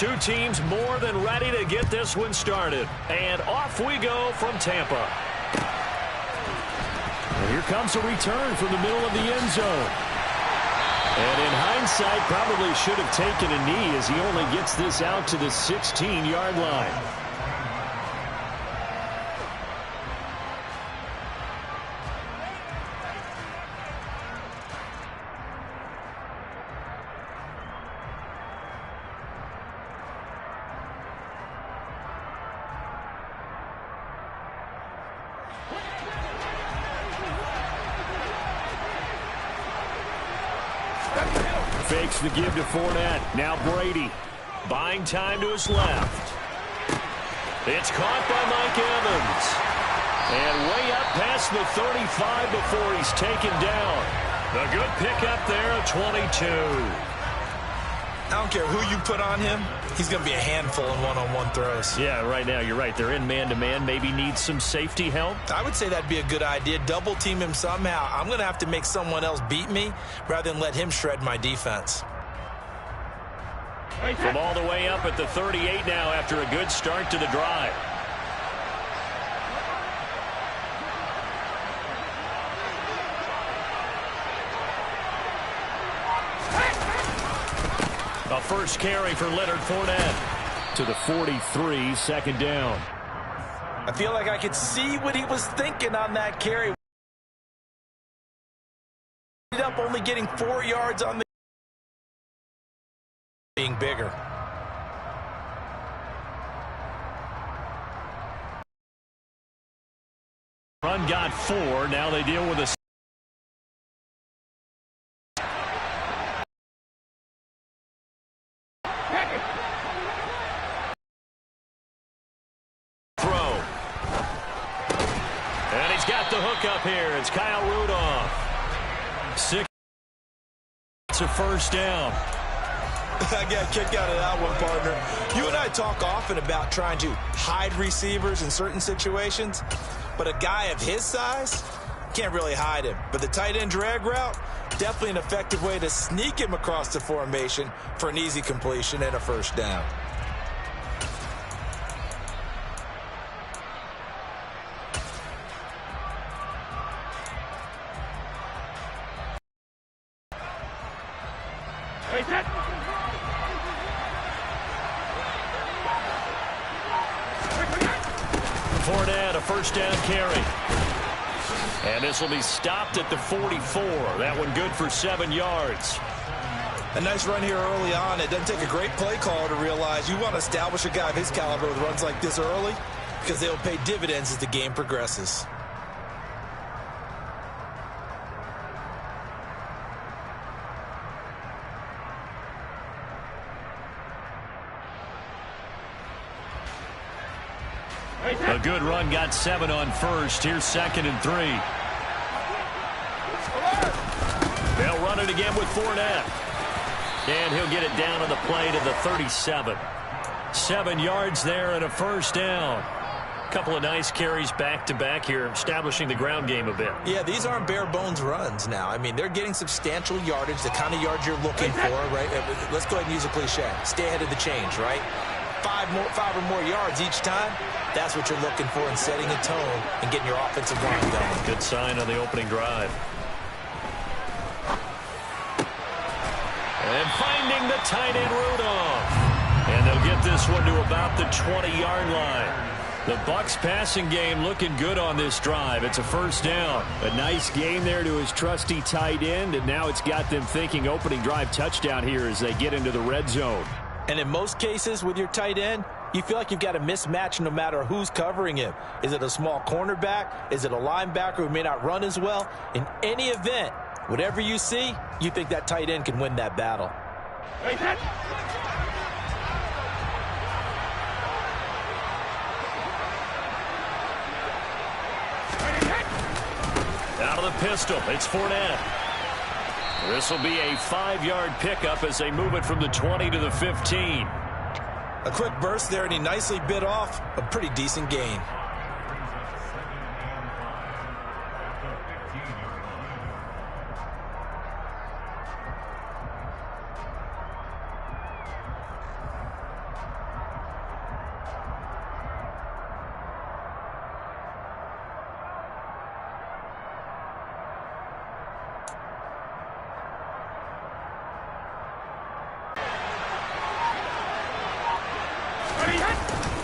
Two teams more than ready to get this one started. And off we go from Tampa. And here comes a return from the middle of the end zone. And in hindsight, probably should have taken a knee as he only gets this out to the 16-yard line. Fakes the give to Fournette. Now Brady. Buying time to his left. It's caught by Mike Evans. And way up past the 35 before he's taken down. A good pickup there at 22. I don't care who you put on him. He's going to be a handful in one-on-one throws. Yeah, right now you're right. They're in man-to-man. Maybe need some safety help. I would say that'd be a good idea. Double team him somehow. I'm going to have to make someone else beat me rather than let him shred my defense. From all the way up at the 38 now after a good start to the drive. A first carry for Leonard Fournette to the 43, second down. I feel like I could see what he was thinking on that carry. Ended up only getting 4 yards on the being bigger. Run got 4. Now they deal with a throw. And he's got the hook up here. It's Kyle Rudolph. 6. It's a first down. I got a kick out of that one, partner. You and I talk often about trying to hide receivers in certain situations, but a guy of his size can't really hide him. But the tight end drag route, definitely an effective way to sneak him across the formation for an easy completion and a first down. Fournette, a first down carry. And this will be stopped at the 44. That one good for 7 yards. A nice run here early on. It doesn't take a great play caller to realize you want to establish a guy of his caliber with runs like this early because they'll pay dividends as the game progresses. A good run got 7 on first. Here's 2nd and 3. They'll run it again with Fournette. And he'll get it down on the play to the 37. 7 yards there and a first down. Couple of nice carries back-to-back here, establishing the ground game a bit. Yeah, these aren't bare-bones runs now. I mean, they're getting substantial yardage, the kind of yards you're looking for, right? Let's go ahead and use a cliche. Stay ahead of the change, right? 5 or more yards each time. That's what you're looking for in setting a tone and getting your offensive line going. Good sign on the opening drive. And finding the tight end Rudolph. And they'll get this one to about the 20-yard line. The Bucs passing game looking good on this drive. It's a first down. A nice game there to his trusty tight end, and now it's got them thinking opening drive touchdown here as they get into the red zone. And in most cases with your tight end, you feel like you've got a mismatch no matter who's covering him. Is it a small cornerback? Is it a linebacker who may not run as well? In any event, whatever you see, you think that tight end can win that battle. Out of the pistol, it's Fournette. This will be a 5-yard pickup as they move it from the 20 to the 15. A quick burst there, and he nicely bit off a pretty decent gain.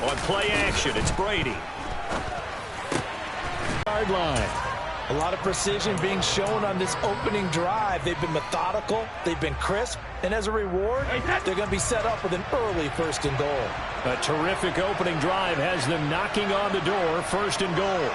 On play action, it's Brady. Yard line. A lot of precision being shown on this opening drive. They've been methodical, they've been crisp, and as a reward, they're going to be set up with an early 1st and goal. A terrific opening drive has them knocking on the door, 1st and goal.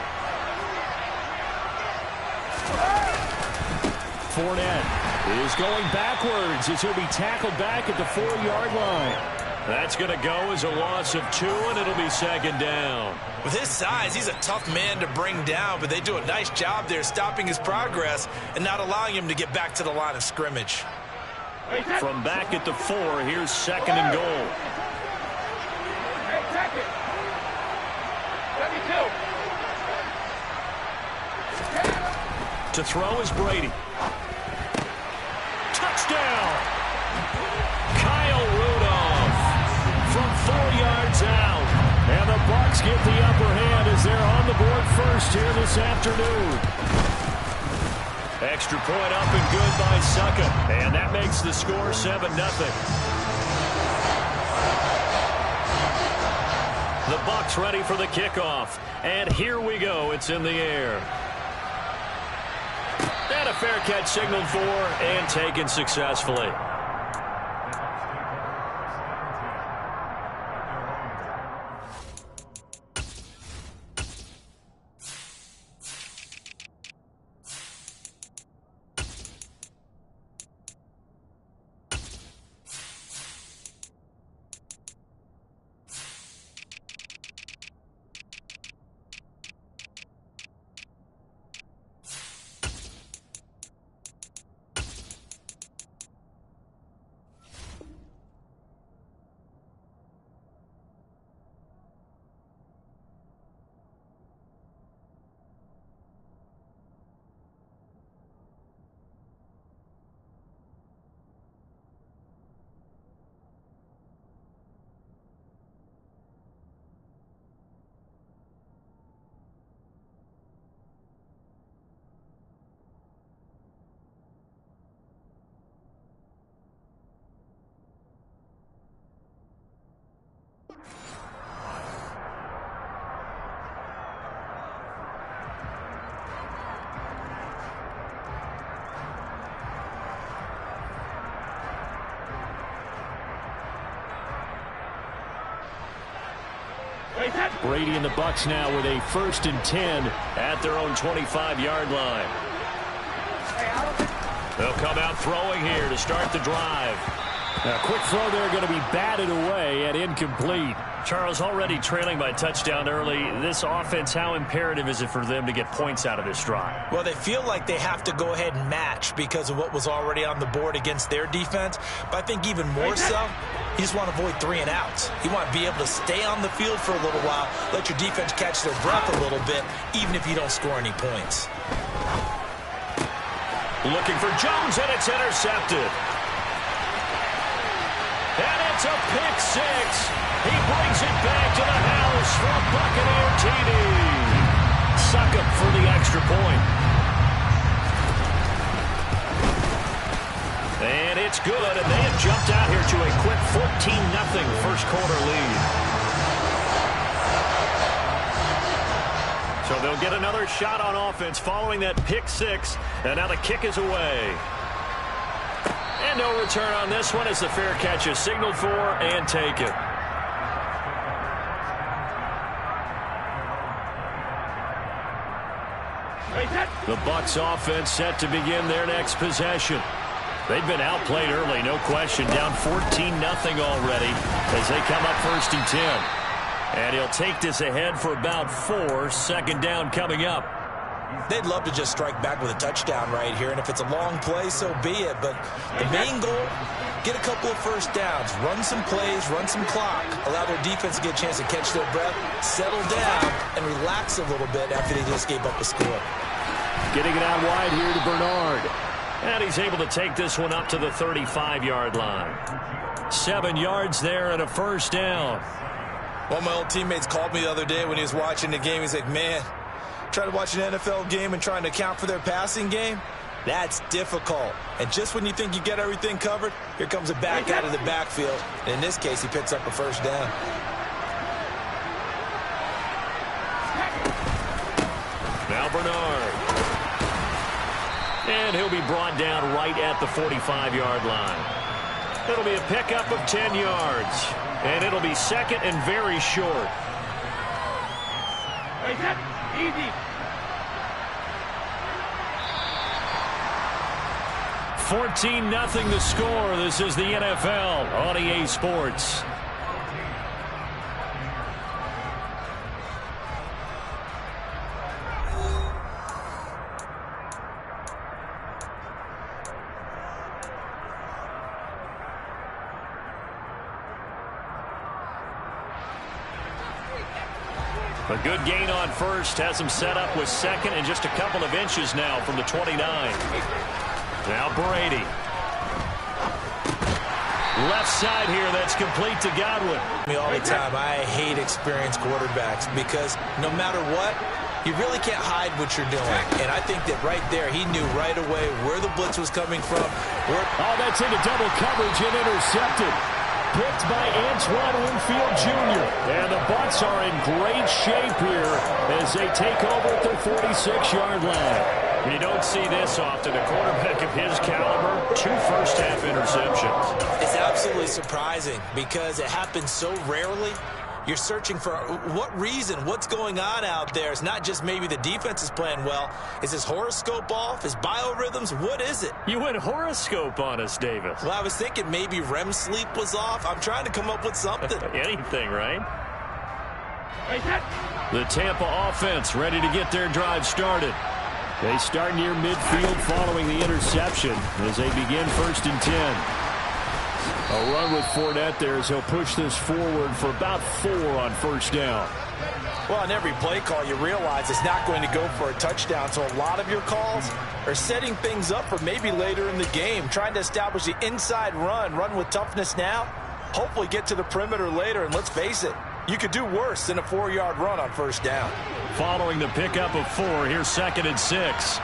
Fournette is going backwards as he'll be tackled back at the 4-yard line. That's going to go as a loss of 2, and it'll be 2nd down. With his size, he's a tough man to bring down, but they do a nice job there stopping his progress and not allowing him to get back to the line of scrimmage. From back at the 4, here's 2nd and goal. To throw is Brady. Touchdown! Kyle Rudolph from 4 yards out. And the Bucs get the upper hand as they're on the board first here this afternoon. Extra point up and good by Suckup. And that makes the score 7-0. The Bucs ready for the kickoff. And here we go. It's in the air. And a fair catch signaled for and taken successfully. Brady and the Bucs now with a 1st and 10 at their own 25-yard line. They'll come out throwing here to start the drive. A quick throw there going to be batted away and incomplete. Charles, already trailing by touchdown early. This offense, how imperative is it for them to get points out of this drive? Well, they feel like they have to go ahead and match because of what was already on the board against their defense. But I think even more so, you just want to avoid 3 and outs. You want to be able to stay on the field for a little while, let your defense catch their breath a little bit, even if you don't score any points. Looking for Jones, and it's intercepted. And it's a pick 6. He brings it back to the house from Buccaneer TD. Suckup for the extra point. And it's good, and they have jumped out here to a quick 14-0 first quarter lead. So they'll get another shot on offense following that pick 6, and now the kick is away. And no return on this one as the fair catch is signaled for and taken. The Bucs offense set to begin their next possession. They've been outplayed early, no question, down 14-0 already as they come up 1st and 10. And he'll take this ahead for about 4, 2nd down coming up. They'd love to just strike back with a touchdown right here, and if it's a long play, so be it. But the main goal, get a couple of 1st downs, run some plays, run some clock, allow their defense to get a chance to catch their breath, settle down, and relax a little bit after they just gave up a score. Getting it out wide here to Bernard. And he's able to take this one up to the 35-yard line. 7 yards there and a 1st down. One of my old teammates called me the other day when he was watching the game. He's like, man, trying to watch an NFL game and trying to account for their passing game, that's difficult. And just when you think you get everything covered, here comes a back out of the backfield. And in this case, he picks up a 1st down. brought down right at the 45-yard line. It'll be a pickup of 10 yards. And it'll be second and very short. Easy. 14-0 the score. This is the NFL on EA Sports. A good gain on first has him set up with second and just a couple of inches now from the 29. Now Brady. Left side here, that's complete to Godwin. All the time, I hate experienced quarterbacks because no matter what, you really can't hide what you're doing. And I think that right there, he knew right away where the blitz was coming from. Oh, that's into double coverage and intercepted. Picked by Antoine Winfield Jr. And the Bucs are in great shape here as they take over at their 46-yard line. You don't see this often. A quarterback of his caliber, 2 first-half interceptions. It's absolutely surprising because it happens so rarely. You're searching for what reason, what's going on out there. It's not just maybe the defense is playing well. Is his horoscope off? His biorhythms? What is it? You went horoscope on us, Davis. Well, I was thinking maybe REM sleep was off. I'm trying to come up with something. Anything, right? The Tampa offense ready to get their drive started. They start near midfield following the interception as they begin 1st and 10. A run with Fournette there as he'll push this forward for about 4 on 1st down. Well, on every play call, you realize it's not going to go for a touchdown. So a lot of your calls are setting things up for maybe later in the game, trying to establish the inside run with toughness now, hopefully get to the perimeter later. And let's face it, you could do worse than a 4-yard run on 1st down. Following the pickup of 4, here's 2nd and 6.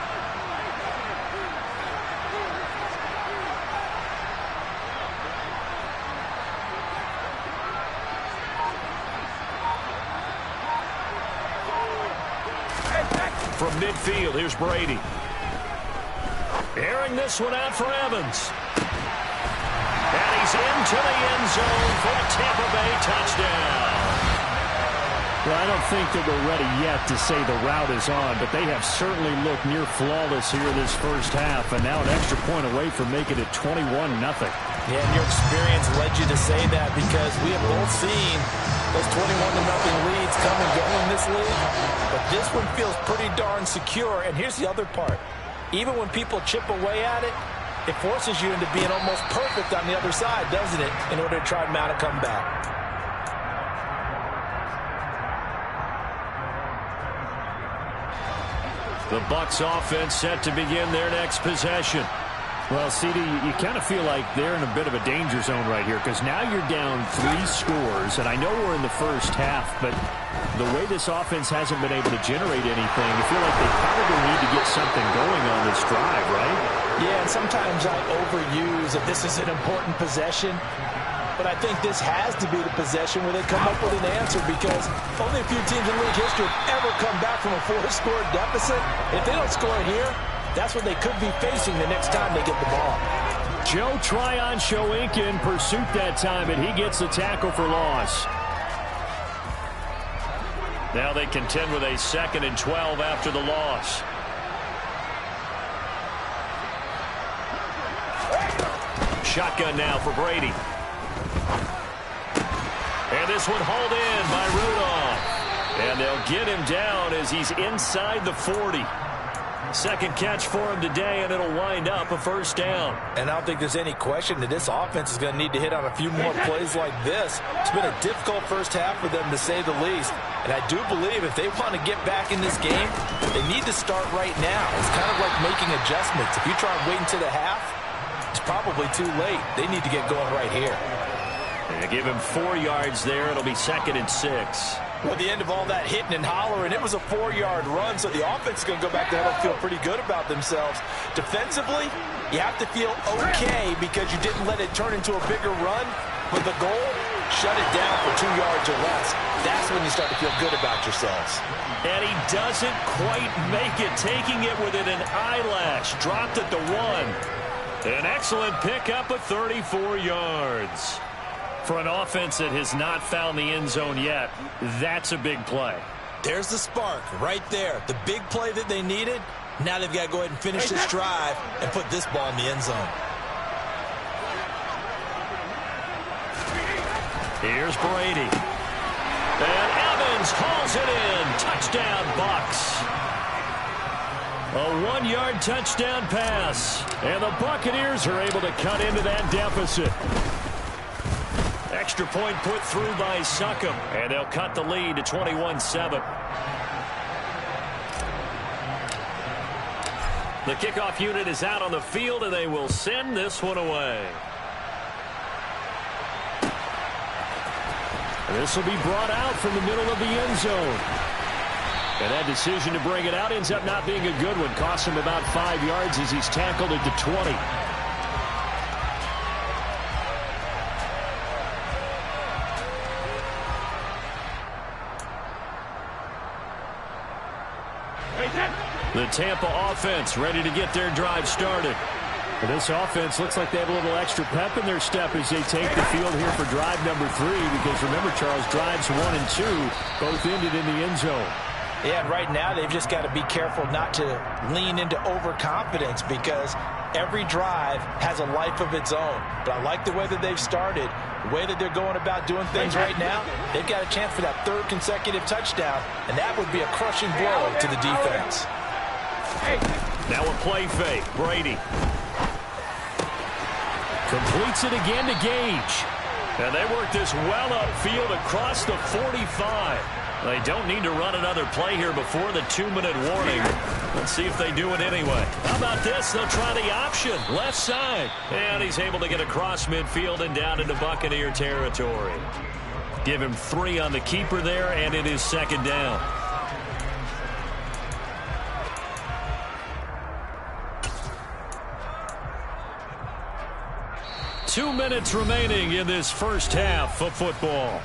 From midfield, here's Brady. Airing this one out for Evans. And he's into the end zone for a Tampa Bay touchdown. Well, I don't think that we're ready yet to say the route is on, but they have certainly looked near flawless here this first half, and now an extra point away from making it 21-0. Yeah, and your experience led you to say that because we have both seen those 21-0 leads come and go in this league. But this one feels pretty darn secure. And here's the other part. Even when people chip away at it, it forces you into being almost perfect on the other side, doesn't it, in order to try and mount a comeback. The Bucs offense set to begin their next possession. Well, CD, you kind of feel like they're in a bit of a danger zone right here because now you're down 3 scores, and I know we're in the first half, but the way this offense hasn't been able to generate anything, you feel like they probably need to get something going on this drive, right? Yeah, and sometimes I overuse that this is an important possession, but I think this has to be the possession where they come up with an answer because only a few teams in league history have ever come back from a 4-score deficit. If they don't score here, that's what they could be facing the next time they get the ball. Joe Tryon-Shoyinka in pursuit that time, and he gets the tackle for loss. Now they contend with a 2nd and 12 after the loss. Shotgun now for Brady. And this one hauled in by Rudolph. And they'll get him down as he's inside the 40. Second catch for him today, and it'll wind up a 1st down. And I don't think there's any question that this offense is going to need to hit on a few more plays like this. It's been a difficult first half for them, to say the least. And I do believe if they want to get back in this game, they need to start right now. It's kind of like making adjustments. If you try and wait until the half, it's probably too late. They need to get going right here. And they give him 4 yards there. It'll be 2nd and 6. Well, at the end of all that hitting and hollering, it was a 4-yard run, so the offense is going to go back there and feel pretty good about themselves. Defensively, you have to feel okay because you didn't let it turn into a bigger run, but the goal shut it down for 2 yards or less. That's when you start to feel good about yourselves. And he doesn't quite make it, taking it within an eyelash. Dropped at the 1. An excellent pickup of 34 yards. For an offense that has not found the end zone yet, that's a big play. There's the spark right there. The big play that they needed. Now they've got to go ahead and finish this drive and put this ball in the end zone. Here's Brady. And Evans hauls it in. Touchdown, Bucs. A 1-yard touchdown pass. And the Buccaneers are able to cut into that deficit. Extra point put through by Succop. And they'll cut the lead to 21-7. The kickoff unit is out on the field, and they will send this one away. This will be brought out from the middle of the end zone. And that decision to bring it out ends up not being a good one. Costs him about 5 yards as he's tackled at the 20. The Tampa offense ready to get their drive started. Well, this offense looks like they have a little extra pep in their step as they take the field here for drive number 3. Because remember, Charles, drives 1 and 2 both ended in the end zone. Yeah, and right now they've just got to be careful not to lean into overconfidence because every drive has a life of its own. But I like the way that they've started, the way that they're going about doing things right now. They've got a chance for that 3rd consecutive touchdown, and that would be a crushing blow to the defense. Now a play fake. Brady completes it again to Gage. And they work this well upfield across the 45. They don't need to run another play here before the 2-minute warning. Let's see if they do it anyway. How about this? They'll try the option. Left side. And he's able to get across midfield and down into Buccaneer territory. Give him 3 on the keeper there, and it is 2nd down. Two minutes remaining in this first half of football.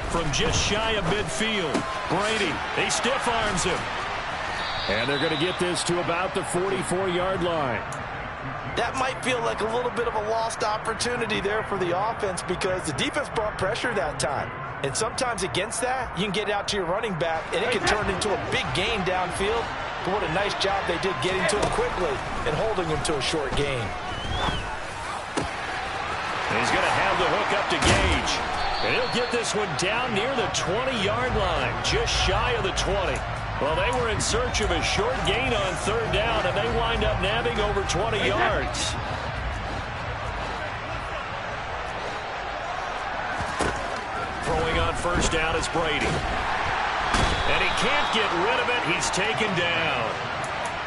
From just shy of midfield, Brady, he stiff arms him. And they're going to get this to about the 44-yard line. That might feel like a little bit of a lost opportunity there for the offense because the defense brought pressure that time. And sometimes against that, you can get out to your running back, and it can turn into a big gain downfield. But what a nice job they did getting to him quickly and holding him to a short gain. And he's going to have the hook up to Gage. And he'll get this one down near the 20-yard line, just shy of the 20. Well, they were in search of a short gain on 3rd down, and they wind up nabbing over 20 yards. Throwing on 1st down is Brady. And he can't get rid of it. He's taken down.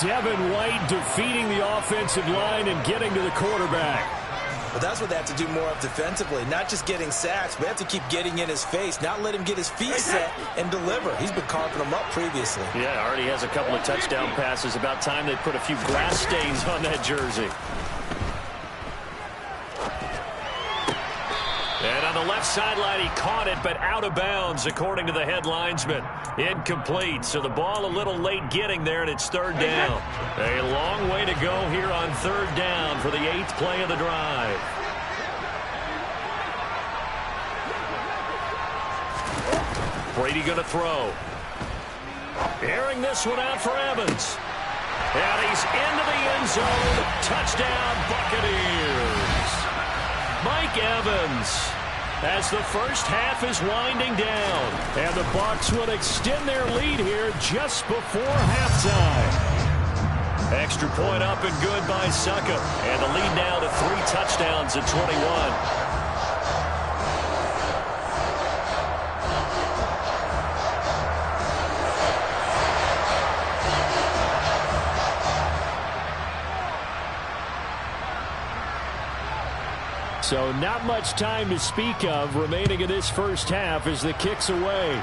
Devin White defeating the offensive line and getting to the quarterback. Well, that's what they have to do more of defensively. Not just getting sacks, but have to keep getting in his face, not let him get his feet set and deliver. He's been carving them up previously. Yeah, already has a couple of touchdown passes. About time they put a few grass stains on that jersey. And on the left sideline, he caught it, but out of bounds, according to the head linesman. Incomplete, so the ball a little late getting there, and it's 3rd down. A long way to go here on 3rd down for the 8th play of the drive. Brady going to throw. Airing this one out for Evans. And he's into the end zone. Touchdown, Buccaneers. Mike Evans, as the first half is winding down, and the Bucs will extend their lead here just before halftime. Extra point up and good by Succop, and the lead now to 3 touchdowns at 21. So not much time to speak of remaining in this first half as the kick's away.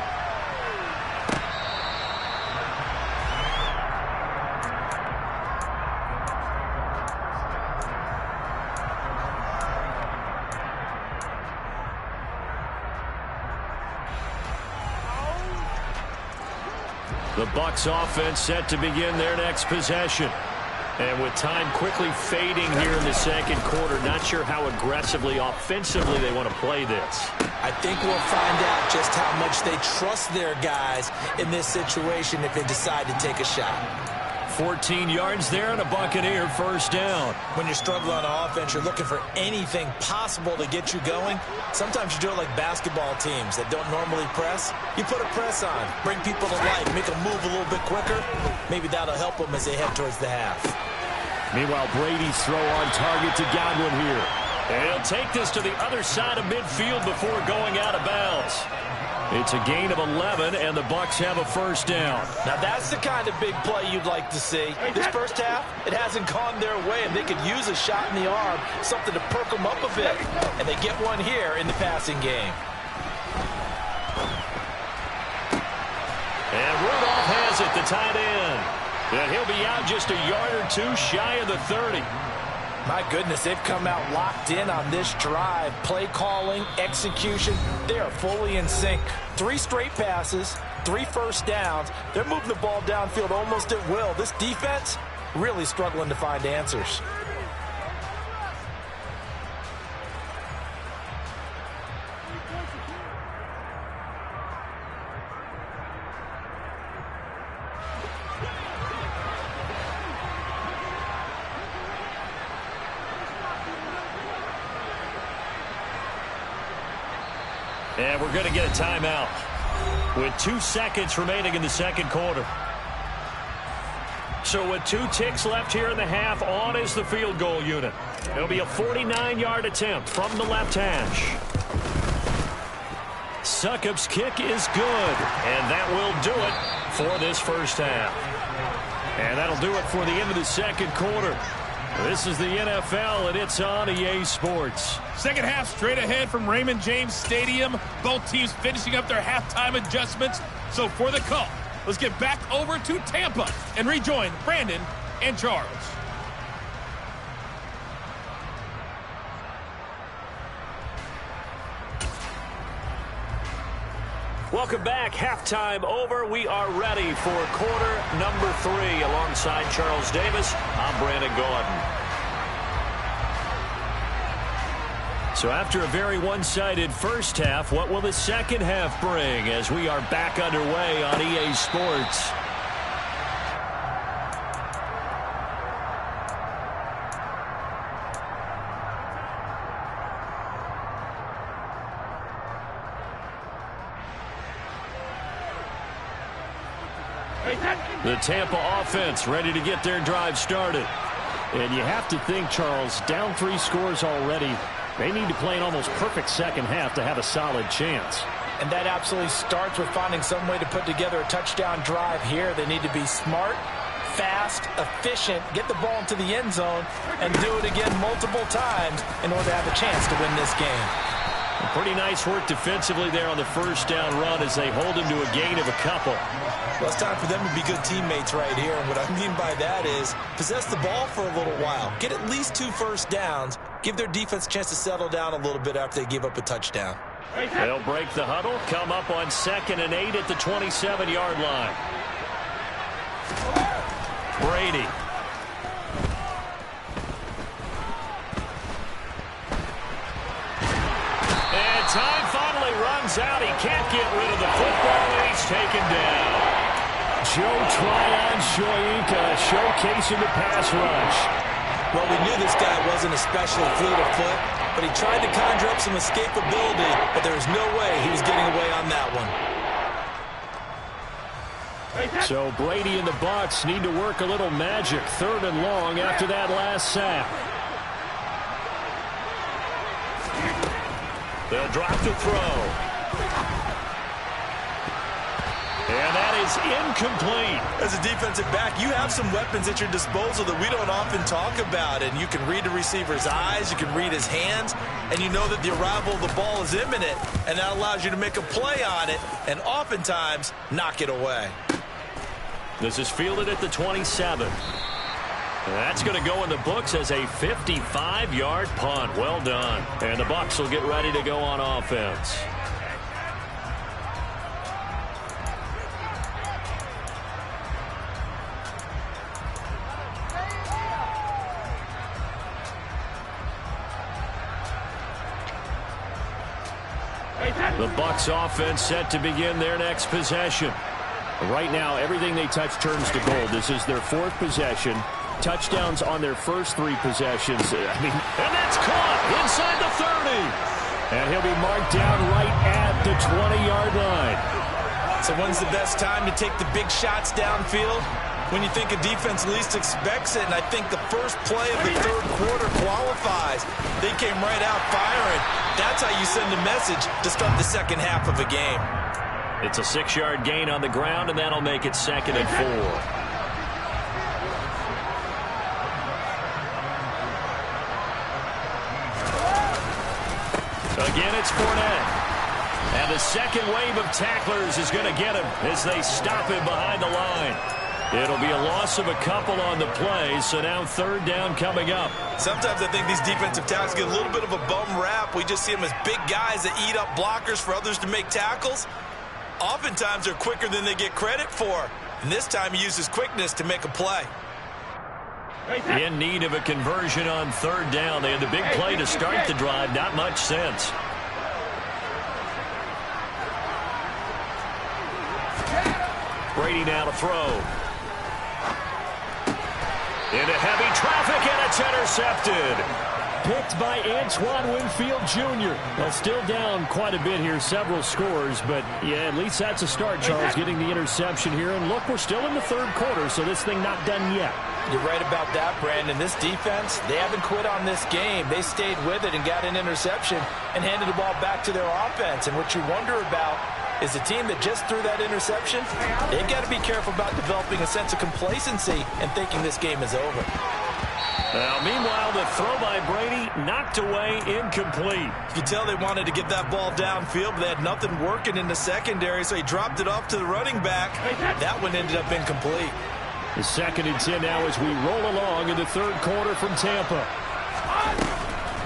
The Bucs offense set to begin their next possession. And with time quickly fading here in the second quarter, not sure how aggressively, offensively they want to play this. I think we'll find out just how much they trust their guys in this situation if they decide to take a shot. 14 yards there and a Buccaneer first down. When you're struggling on offense, you're looking for anything possible to get you going. Sometimes you do it like basketball teams that don't normally press. You put a press on, bring people to life, make them move a little bit quicker. Maybe that'll help them as they head towards the half. Meanwhile, Brady's throw on target to Godwin here. And he'll take this to the other side of midfield before going out of bounds. It's a gain of 11, and the Bucs have a first down. Now, that's the kind of big play you'd like to see. This first half, it hasn't gone their way, and they could use a shot in the arm, something to perk them up a bit. And they get one here in the passing game. And Rudolph has it, the tight end. And he'll be out just a yard or two shy of the 30. My goodness, they've come out locked in on this drive. Play calling, execution, they are fully in sync. 3 straight passes, 3 first downs. They're moving the ball downfield almost at will. This defense really struggling to find answers. And we're going to get a timeout with 2 seconds remaining in the second quarter. So with 2 ticks left here in the half, on is the field goal unit. It'll be a 49-yard attempt from the left hash. Succop's kick is good, and that will do it for this first half. And that'll do it for the end of the second quarter. This is the NFL, and it's on EA Sports. Second half straight ahead from Raymond James Stadium. Both teams finishing up their halftime adjustments. So for the call, let's get back over to Tampa and rejoin Brandon and Charles. Welcome back. Halftime over. We are ready for quarter number 3. Alongside Charles Davis, I'm Brandon Gaudin. So after a very one-sided first half, what will the second half bring as we are back underway on EA Sports? The Tampa offense ready to get their drive started. And you have to think, Charles, down 3 scores already. They need to play an almost perfect second half to have a solid chance. And that absolutely starts with finding some way to put together a touchdown drive here. They need to be smart, fast, efficient, get the ball into the end zone, and do it again multiple times in order to have a chance to win this game. Pretty nice work defensively there on the first down run as they hold him to a gain of a couple. Well, it's time for them to be good teammates right here. And what I mean by that is possess the ball for a little while. Get at least 2 first downs. Give their defense a chance to settle down a little bit after they give up a touchdown. They'll break the huddle, come up on 2nd and 8 at the 27-yard line. Brady. And time finally runs out. He can't get rid of the football, and he's taken down. Joe Tryon-Shoyinka showcasing the pass rush. Well, we knew this guy wasn't especially fleet of foot, but he tried to conjure up some escapability, but there was no way he was getting away on that one. So Brady and the Bucs need to work a little magic. 3rd and long after that last sack. They'll drop to throw. And that is incomplete. As a defensive back, you have some weapons at your disposal that we don't often talk about. And you can read the receiver's eyes, you can read his hands, and you know that the arrival of the ball is imminent. And that allows you to make a play on it and oftentimes knock it away. This is fielded at the 27. That's going to go in the books as a 55-yard punt. Well done. And the Bucs will get ready to go on offense. The Bucs offense set to begin their next possession. Right now, everything they touch turns to gold. This is their fourth possession. Touchdowns on their first three possessions. And that's caught inside the 30. And he'll be marked down right at the 20-yard line. So when's the best time to take the big shots downfield? When you think a defense least expects it, and I think the first play of the third quarter qualifies. They came right out firing. That's how you send a message to start the second half of a game. It's a 6-yard gain on the ground, and that'll make it 2nd and 4. Again, it's Fournette. And the second wave of tacklers is going to get him as they stop him behind the line. It'll be a loss of a couple on the play, so now 3rd down coming up. Sometimes I think these defensive tackles get a little bit of a bum rap. We just see them as big guys that eat up blockers for others to make tackles. Oftentimes they're quicker than they get credit for. And this time he uses quickness to make a play. In need of a conversion on 3rd down. They had the big play to start the drive. Not much sense. Brady now to throw. Into heavy traffic, and it's intercepted. Picked by Antoine Winfield Jr. Well, still down quite a bit here, several scores, but yeah, at least that's a start, Charles, getting the interception here. And look, we're still in the 3rd quarter, so this thing not done yet. You're right about that, Brandon. This defense, they haven't quit on this game. They stayed with it and got an interception and handed the ball back to their offense. And what you wonder about is the team that just threw that interception, they've got to be careful about developing a sense of complacency and thinking this game is over. Now, meanwhile, the throw by Brady knocked away, incomplete. You can tell they wanted to get that ball downfield, but they had nothing working in the secondary, so he dropped it off to the running back. That one ended up incomplete. The 2nd and 10 now as we roll along in the 3rd quarter from Tampa.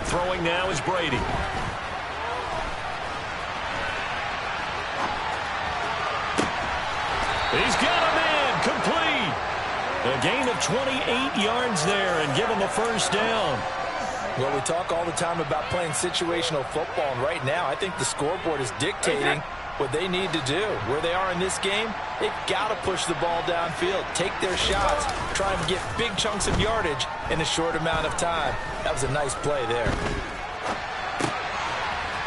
Throwing now is Brady. He's got a man, complete. A gain of 28 yards there and give him a 1st down. Well, we talk all the time about playing situational football, and right now I think the scoreboard is dictating what they need to do. Where they are in this game, they've got to push the ball downfield, take their shots, try and get big chunks of yardage in a short amount of time. That was a nice play there.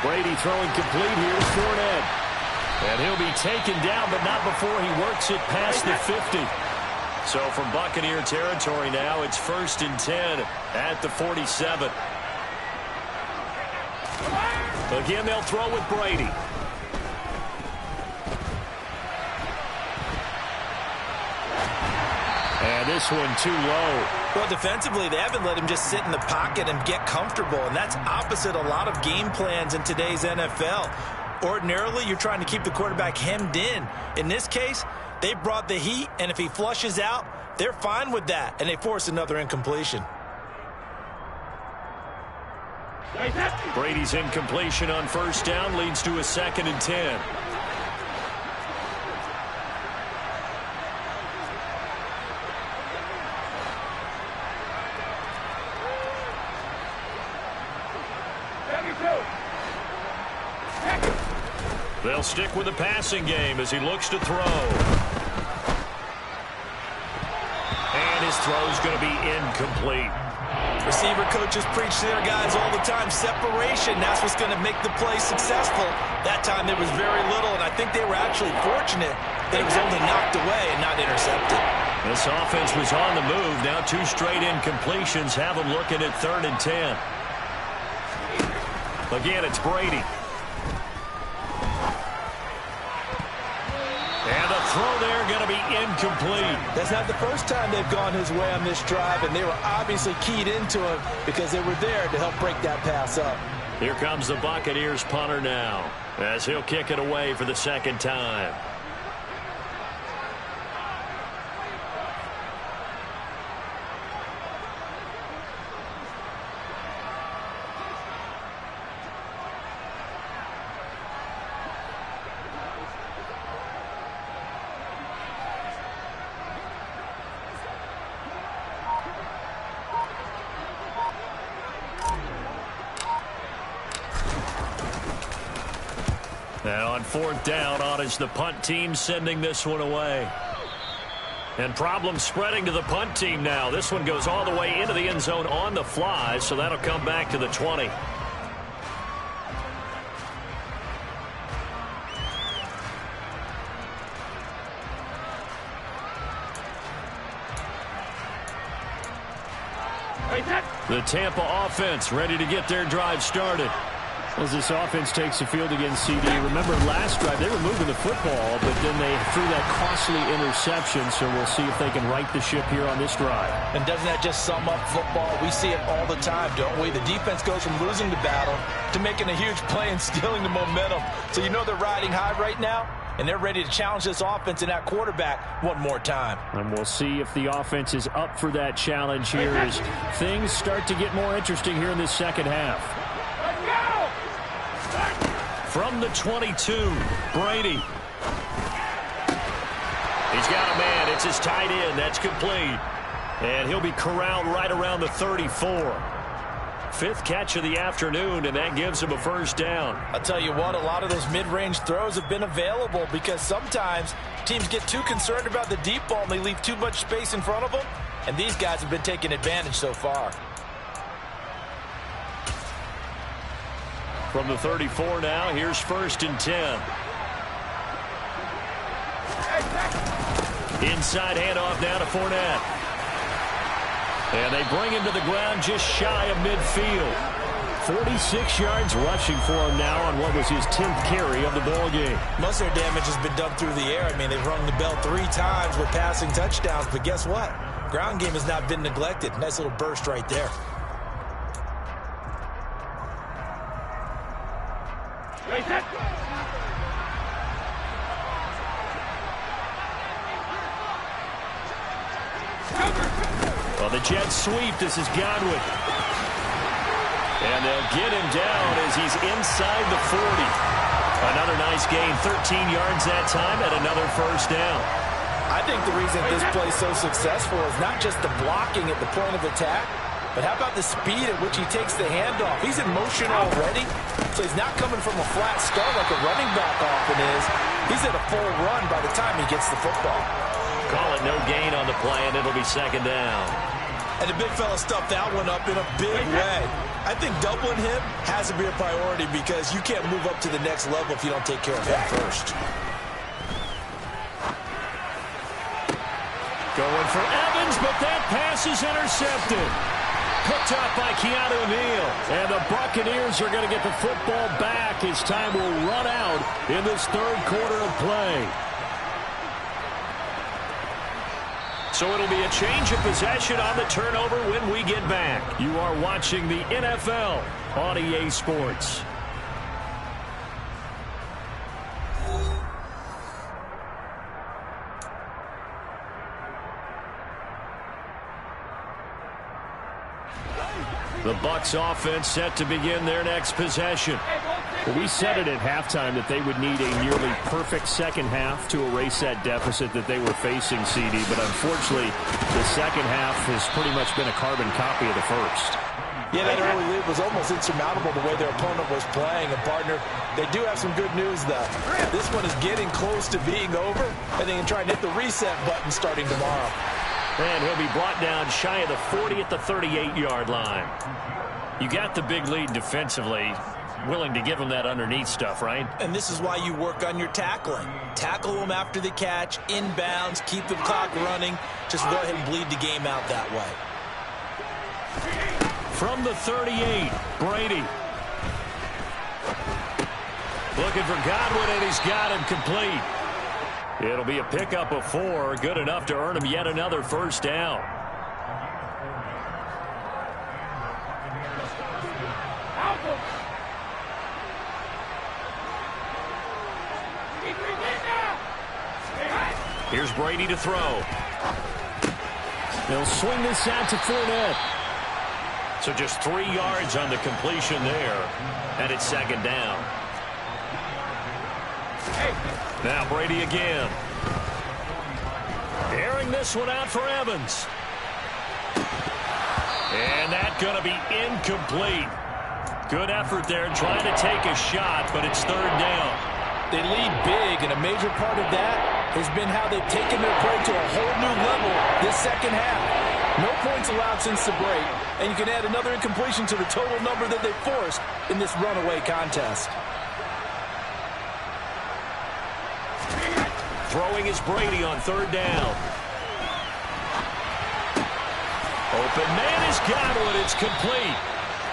Brady throwing complete. Here's Fournette. And he'll be taken down, but not before he works it past the 50. So from Buccaneer territory now, it's 1st and 10 at the 47. Again, they'll throw with Brady. And this one too low. Well, defensively, they haven't let him just sit in the pocket and get comfortable, and that's opposite a lot of game plans in today's NFL. Ordinarily, you're trying to keep the quarterback hemmed in. In this case, they brought the heat, and if he flushes out, they're fine with that, and they force another incompletion. Brady's incompletion on 1st down leads to a 2nd and 10. They'll stick with the passing game as he looks to throw. And his throw's going to be incomplete. Receiver coaches preach to their guys all the time. Separation, that's what's going to make the play successful. That time there was very little, and I think they were actually fortunate that it was only knocked away and not intercepted. This offense was on the move. Now 2 straight incompletions have them looking at 3rd and 10. Again, it's Brady. And a throw there going to be incomplete. That's not the first time they've gone his way on this drive, and they were obviously keyed into him because they were there to help break that pass up. Here comes the Buccaneers punter now as he'll kick it away for the second time. Now on fourth down, on is the punt team sending this one away. And problem spreading to the punt team now. This one goes all the way into the end zone on the fly, so that'll come back to the 20. The Tampa offense ready to get their drive started. As this offense takes the field against CD, remember last drive they were moving the football, but then they threw that costly interception, so we'll see if they can right the ship here on this drive. And doesn't that just sum up football? We see it all the time, don't we? The defense goes from losing the battle to making a huge play and stealing the momentum. So you know they're riding high right now, and they're ready to challenge this offense and that quarterback one more time. And we'll see if the offense is up for that challenge here as things start to get more interesting here in this second half. From the 22, Brady. He's got a man. It's his tight end. That's complete. And he'll be corralled right around the 34. Fifth catch of the afternoon, and that gives him a first down. I'll tell you what, a lot of those mid-range throws have been available because sometimes teams get too concerned about the deep ball and they leave too much space in front of them. And these guys have been taking advantage so far. From the 34 now, here's 1st and 10. Inside handoff now to Fournette. And they bring him to the ground just shy of midfield. 46 yards rushing for him now on what was his 10th carry of the ball game. Most of their damage has been done through the air. I mean, they've rung the bell 3 times with passing touchdowns, but guess what? Ground game has not been neglected. Nice little burst right there. Well, the Jets sweep. This is Godwin. And they'll get him down as he's inside the 40. Another nice gain, 13 yards that time, and another first down. I think the reason this play is so successful is not just the blocking at the point of attack, but how about the speed at which he takes the handoff? He's in motion already, so he's not coming from a flat start like a running back often is. He's at a full run by the time he gets the football. Call it no gain on the play, and it'll be second down. And the big fella stuffed that one up in a big way. I think doubling him has to be a priority because you can't move up to the next level if you don't take care of him first. Going for Evans, but that pass is intercepted. Picked up by Keanu Neal. And the Buccaneers are going to get the football back as time will run out in this third quarter of play. So it'll be a change of possession on the turnover when we get back. You are watching the NFL on EA Sports. The Bucs offense set to begin their next possession. Well, we said it at halftime that they would need a nearly perfect second half to erase that deficit that they were facing, CD. But unfortunately, the second half has pretty much been a carbon copy of the first. Yeah, that early lead was almost insurmountable the way their opponent was playing. And, partner, they do have some good news, though. This one is getting close to being over, and they can try and hit the reset button starting tomorrow. And he'll be brought down shy of the 40 at the 38-yard line. You got the big lead defensively. Willing to give him that underneath stuff, right? And this is why you work on your tackling. Tackle them after the catch, inbounds, keep the clock running. Just go ahead and bleed the game out that way. From the 38, Brady. Looking for Godwin, and he's got him complete. It'll be a pickup of 4, good enough to earn him yet another first down. Here's Brady to throw. They'll swing this out to Fournette. So just 3 yards on the completion there. And it's second down. Now Brady again. Airing this one out for Evans. And that's going to be incomplete. Good effort there trying to take a shot, but it's third down. They lead big, and a major part of that has been how they've taken their play to a whole new level this second half. No points allowed since the break, and you can add another incompletion to the total number that they forced in this runaway contest. Throwing is Brady on third down. Open man has got one. It's complete.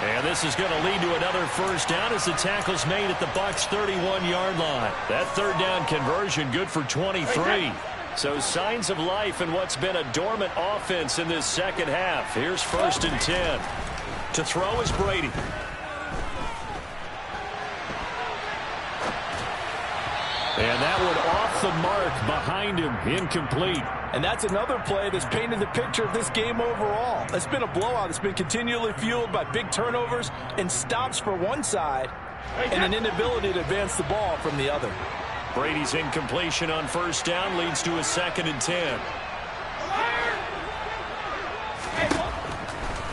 And this is going to lead to another first down as the tackle's made at the Bucs' 31-yard line. That third down conversion good for 23. So signs of life in what's been a dormant offense in this second half. Here's 1st and 10. To throw is Brady. And that one off the mark behind him, incomplete. And that's another play that's painted the picture of this game overall. It's been a blowout. It's been continually fueled by big turnovers and stops for one side and an inability to advance the ball from the other. Brady's incompletion on first down leads to a 2nd and 10.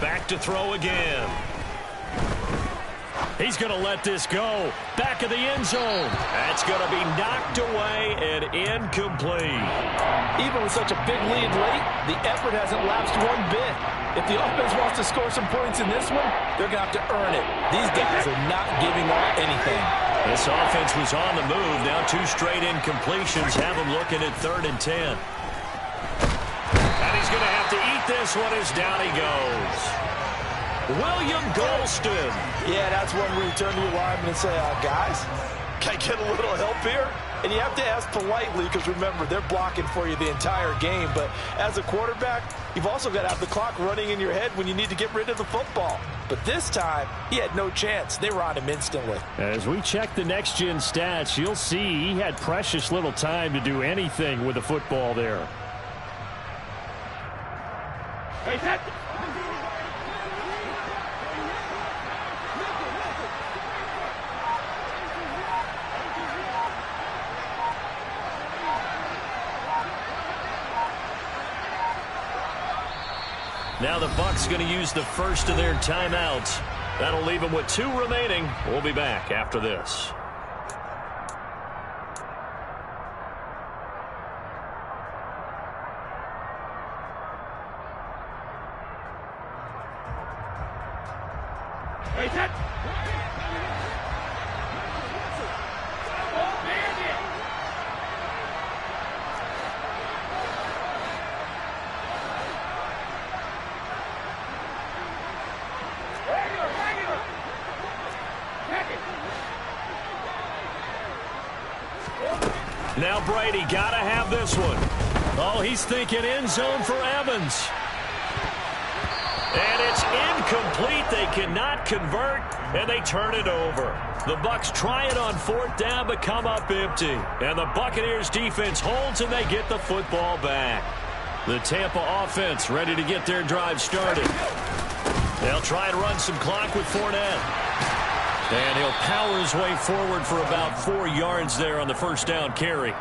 Back to throw again. He's going to let this go. Back of the end zone. That's going to be knocked away and incomplete. Even with such a big lead late, the effort hasn't lapsed one bit. If the offense wants to score some points in this one, they're going to have to earn it. These guys are not giving up anything. This offense was on the move. Now 2 straight incompletions have him looking at 3rd and 10. And he's going to have to eat this one as down he goes. William Golston. Yeah, that's one where you turn to your lineman and say, guys, can I get a little help here? And you have to ask politely because, remember, they're blocking for you the entire game. But as a quarterback, you've also got to have the clock running in your head when you need to get rid of the football. But this time, he had no chance. They were on him instantly. As we check the next-gen stats, you'll see he had precious little time to do anything with the football there. Now the Bucs going to use the first of their timeouts. That'll leave them with 2 remaining. We'll be back after this. Now Brady got to have this one. Oh, he's thinking end zone for Evans. And it's incomplete. They cannot convert, and they turn it over. The Bucs try it on 4th down, but come up empty. And the Buccaneers defense holds, and they get the football back. The Tampa offense ready to get their drive started. They'll try and run some clock with Fournette. And he'll power his way forward for about 4 yards there on the first down carry.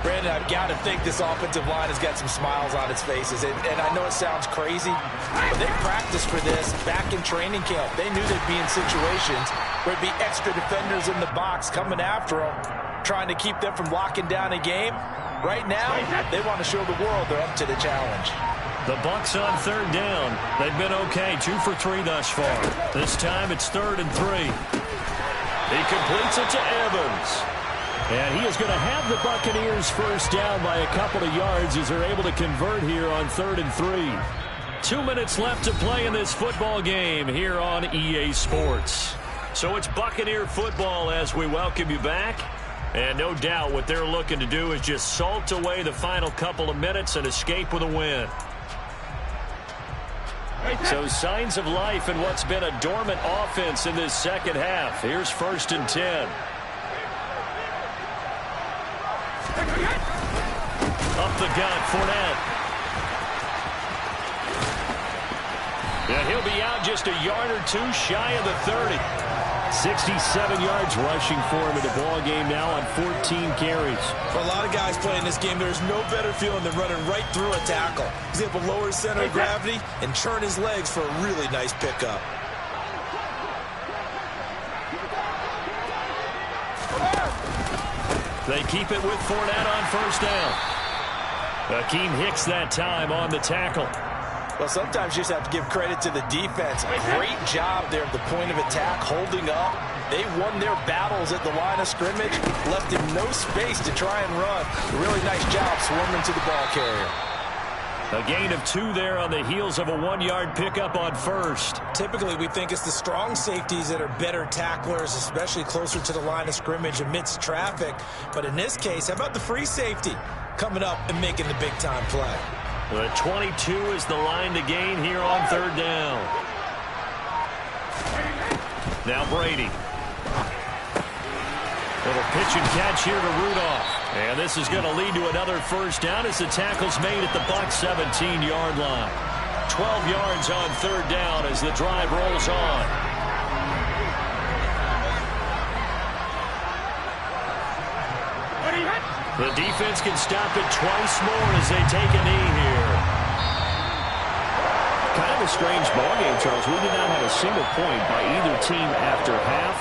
Brandon, I've got to think this offensive line has got some smiles on its faces. And I know it sounds crazy, but they practiced for this back in training camp. They knew they'd be in situations where it'd be extra defenders in the box coming after them, trying to keep them from locking down a game. Right now, they want to show the world they're up to the challenge. The Bucs on 3rd down. They've been okay, 2 for 3 thus far. This time it's 3rd and 3. He completes it to Evans. And he is going to have the Buccaneers first down by a couple of yards as they're able to convert here on 3rd and 3. 2 minutes left to play in this football game here on EA Sports. So it's Buccaneer football as we welcome you back. And no doubt what they're looking to do is just salt away the final couple of minutes and escape with a win. So signs of life in what's been a dormant offense in this second half. Here's 1st and 10. Up the gut, Fournette. And he'll be out just a yard or two shy of the 30. 67 yards rushing for him in the ball game now on 14 carries. For a lot of guys playing this game, there's no better feeling than running right through a tackle. He's able to lower his center of gravity and churn his legs for a really nice pickup. They keep it with Fournette on 1st down. Akeem Hicks that time on the tackle. Well, sometimes you just have to give credit to the defense. Great job there at the point of attack, holding up. They won their battles at the line of scrimmage, left him no space to try and run. A really nice job swarming to the ball carrier. A gain of 2 there on the heels of a 1-yard pickup on 1st. Typically, we think it's the strong safeties that are better tacklers, especially closer to the line of scrimmage amidst traffic. But in this case, how about the free safety coming up and making the big-time play? The 22 is the line to gain here on 3rd down. Now Brady. Little pitch and catch here to Rudolph. And this is going to lead to another 1st down as the tackle's made at the Bucs 17-yard line. 12 yards on 3rd down as the drive rolls on. The defense can stop it twice more as they take a knee here. Kind of a strange ballgame, Charles. We did not have a single point by either team after half.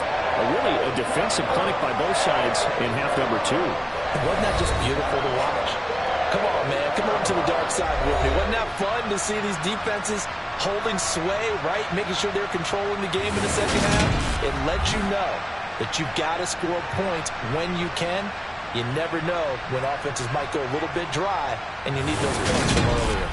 Really a defensive clinic by both sides in half number 2. Wasn't that just beautiful to watch? Come on, man. Come over to the dark side with me. Wasn't that fun to see these defenses holding sway, right? Making sure they're controlling the game in the second half. It lets you know that you've got to score points when you can. You never know when offenses might go a little bit dry, and you need those points from earlier.